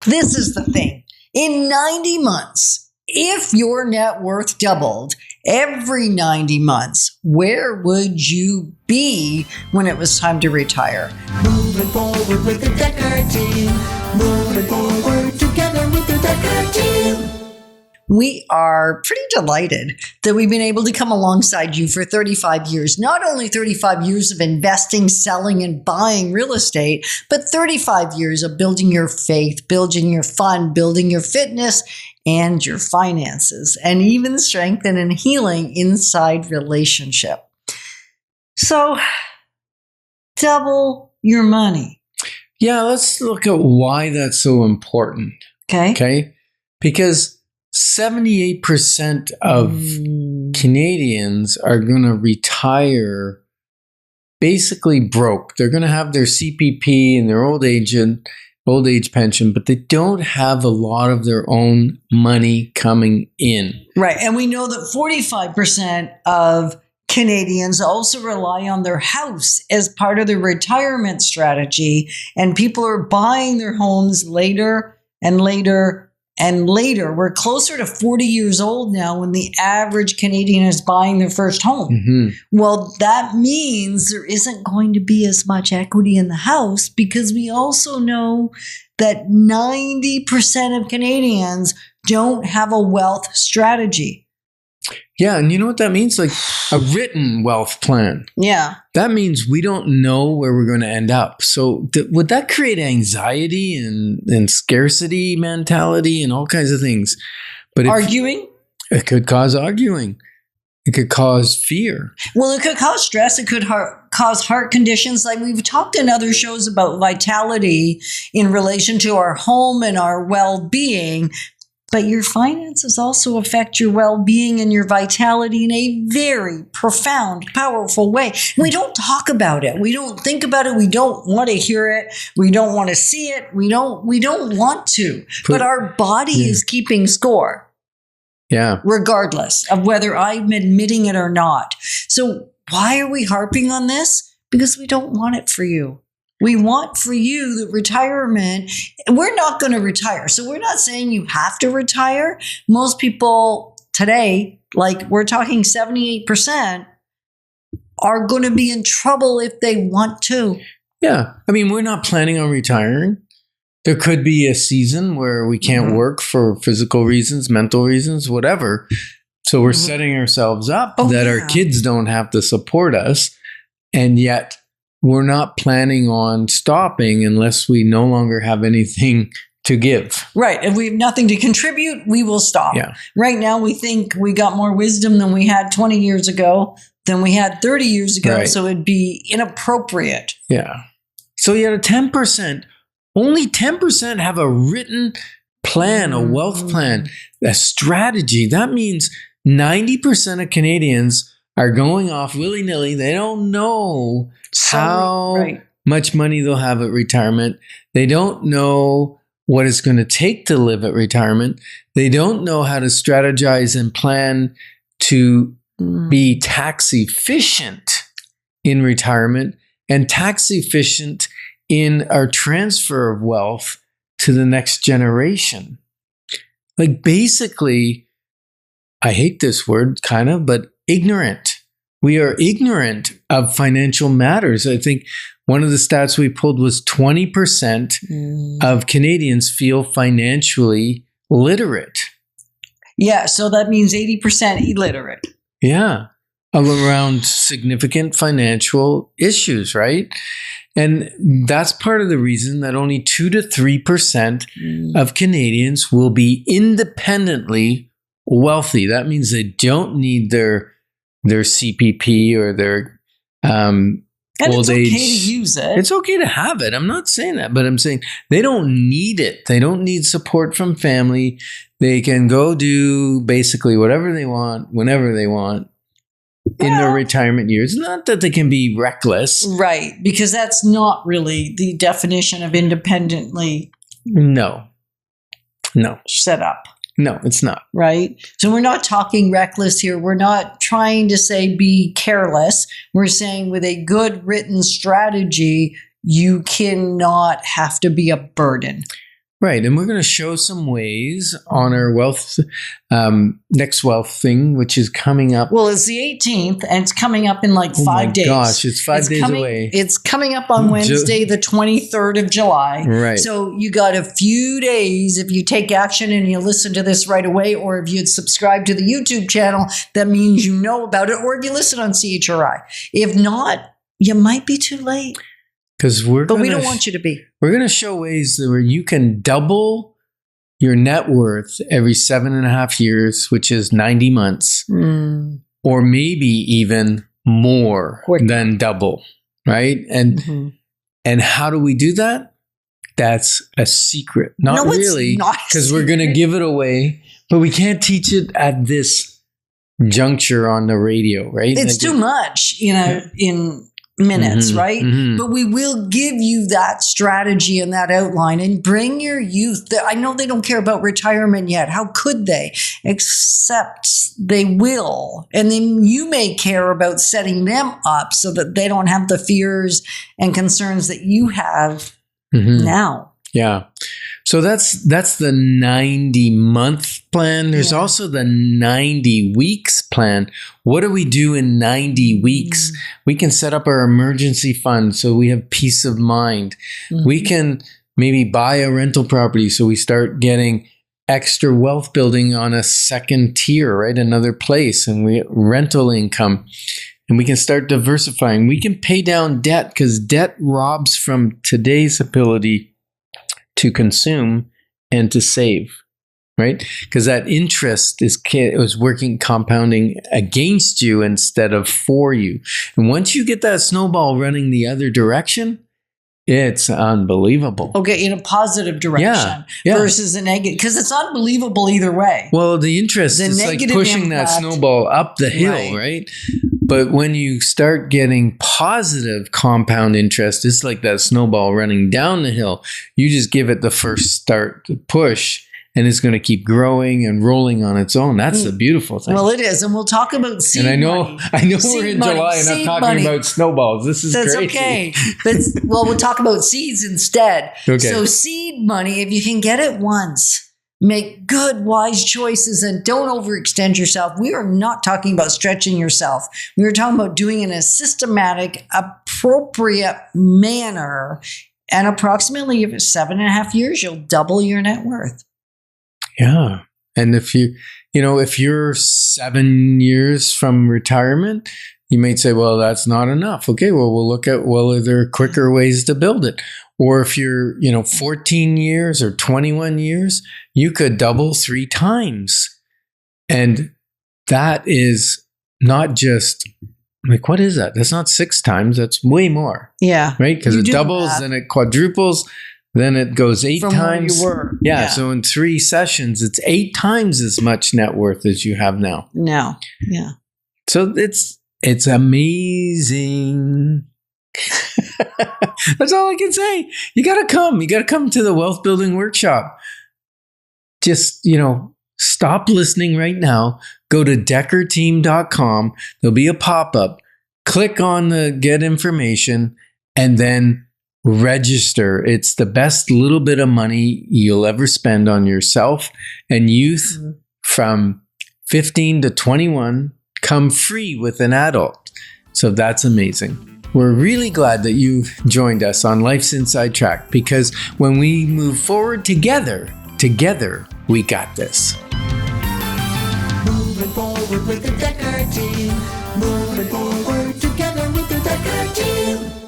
This is the thing. In 90 months, if your net worth doubled every 90 months, where would you be when it was time to retire? Moving forward with the Dekker team. Moving forward together with the Dekker team. We are pretty delighted that we've been able to come alongside you for 35 years. Not only 35 years of investing, selling, and buying real estate, but 35 years of building your faith, building your fun, building your fitness, and your finances, and even strengthen and healing inside relationship. So, double your money. Yeah, let's look at why that's so important. Okay? Because 78% of Canadians are going to retire basically broke. They're going to have their CPP and their old age pension, but they don't have a lot of their own money coming in. Right. And we know that 45% of Canadians also rely on their house as part of their retirement strategy. And people are buying their homes later and later and later. We're closer to 40 years old now when the average Canadian is buying their first home. Mm-hmm. Well, that means there isn't going to be as much equity in the house, because we also know that 90% of Canadians don't have a wealth strategy. Yeah, and you know what that means? Like a written wealth plan. Yeah. That means we don't know where we're going to end up. So would that create anxiety and scarcity mentality and all kinds of things? But arguing? It could cause arguing. It could cause fear. Well, it could cause stress. It could cause heart conditions. Like we've talked in other shows about vitality in relation to our home and our well-being. But your finances also affect your well-being and your vitality in a very profound, powerful way. We don't talk about it. We don't think about it. We don't want to hear it. We don't want to see it. We don't want to. But our body is keeping score. Yeah. Regardless of whether I'm admitting it or not. So why are we harping on this? Because we don't want it for you. We want for you the retirement. We're not going to retire. So we're not saying you have to retire. Most people today, like we're talking 78%, are going to be in trouble if they want to. Yeah. I mean, we're not planning on retiring. There could be a season where we can't work for physical reasons, mental reasons, whatever. So we're setting ourselves up that our kids don't have to support us. And yet, we're not planning on stopping unless we no longer have anything to give. Right. If we have nothing to contribute, we will stop. Yeah. Right now, we think we got more wisdom than we had 20 years ago, than we had 30 years ago. Right. So it'd be inappropriate. Yeah. So you had a 10%, only 10% have a written plan, a wealth plan, a strategy. That means 90% of Canadians are going off willy-nilly. They don't know how much money they'll have at retirement. They don't know what it's going to take to live at retirement. They don't know how to strategize and plan to be tax efficient in retirement and tax efficient in our transfer of wealth to the next generation. Like basically, I hate this word kind of, but ignorant. We are ignorant of financial matters. I think one of the stats we pulled was 20% of Canadians feel financially literate. Yeah, so that means 80% illiterate. Yeah, around significant financial issues, right? And that's part of the reason that only 2 to 3% of Canadians will be independently wealthy. That means they don't need their CPP or their old age. It's okay to use it. It's okay to have it. I'm not saying that, but I'm saying they don't need it. They don't need support from family. They can go do basically whatever they want, whenever they want in their retirement years. Not that they can be reckless. Right, because that's not really the definition of independently set up. No, it's not. Right? So we're not talking reckless here. We're not trying to say be careless. We're saying with a good written strategy, you cannot have to be a burden. Right. And we're going to show some ways on our wealth, next wealth thing, which is coming up. Well, it's the 18th and it's coming up in like 5 days. Gosh, it's 5 days away. It's coming up on Wednesday, the 23rd of July. Right. So you got a few days if you take action and you listen to this right away, or if you'd subscribe to the YouTube channel, that means you know about it, or if you listen on CHRI. If not, you might be too late. But we don't want you to be. We're going to show ways where you can double your net worth every 7.5 years, which is 90 months, or maybe even more than double, right? And and how do we do that? That's a secret. Not really, because we're going to give it away, but we can't teach it at this juncture on the radio, right? It's too much, in minutes, right? But we will give you that strategy and that outline, and bring your youth. I know they don't care about retirement yet. How could they? Except they will. And then you may care about setting them up so that they don't have the fears and concerns that you have now. Yeah. So that's the 90-month plan. There's also the 90 weeks plan. What do we do in 90 weeks? We can set up our emergency fund so we have peace of mind. We can maybe buy a rental property so we start getting extra wealth building on a second tier, right? Another place, and we rental income. And we can start diversifying. We can pay down debt, because debt robs from today's ability to consume and to save, right? Because that interest was working, compounding against you instead of for you. And once you get that snowball running the other direction, it's unbelievable. Okay, in a positive direction versus a negative, because it's unbelievable either way. Well, the interest is like pushing that snowball up the hill, right? But when you start getting positive compound interest, it's like that snowball running down the hill. You just give it the first start to push, and it's going to keep growing and rolling on its own. That's the beautiful thing. Well, it is. And we'll talk about seed money. And I know we're in July and I'm talking about snowballs. This is crazy. That's okay. But, we'll talk about seeds instead. Okay. So seed money, if you can get it once, make good, wise choices and don't overextend yourself. We are not talking about stretching yourself. We are talking about doing it in a systematic, appropriate manner. And approximately, if it's 7.5 years, you'll double your net worth. Yeah. And if you're 7 years from retirement, you might say, well, that's not enough. Okay, well, we'll look at, are there quicker ways to build it? Or if you're, 14 years or 21 years, you could double 3 times. And that is not just like, what is that? That's not 6 times. That's way more. Yeah. Right? Because it doubles, then it quadruples, then it goes 8 from times. Where you were. Yeah. So in 3 sessions, it's 8 times as much net worth as you have now. Now. Yeah. So it's amazing. That's all I can say. You got to come. You got to come to the wealth building workshop. Just, stop listening right now. Go to dekkerteam.com. There'll be a pop-up. Click on the get information and then register. It's the best little bit of money you'll ever spend on yourself and youth from 15 to 21. Come free with an adult. So that's amazing. We're really glad that you joined us on Life's Inside Track, because when we move forward together, we got this. Moving forward with the Dekker team. Moving forward together with the Dekker team.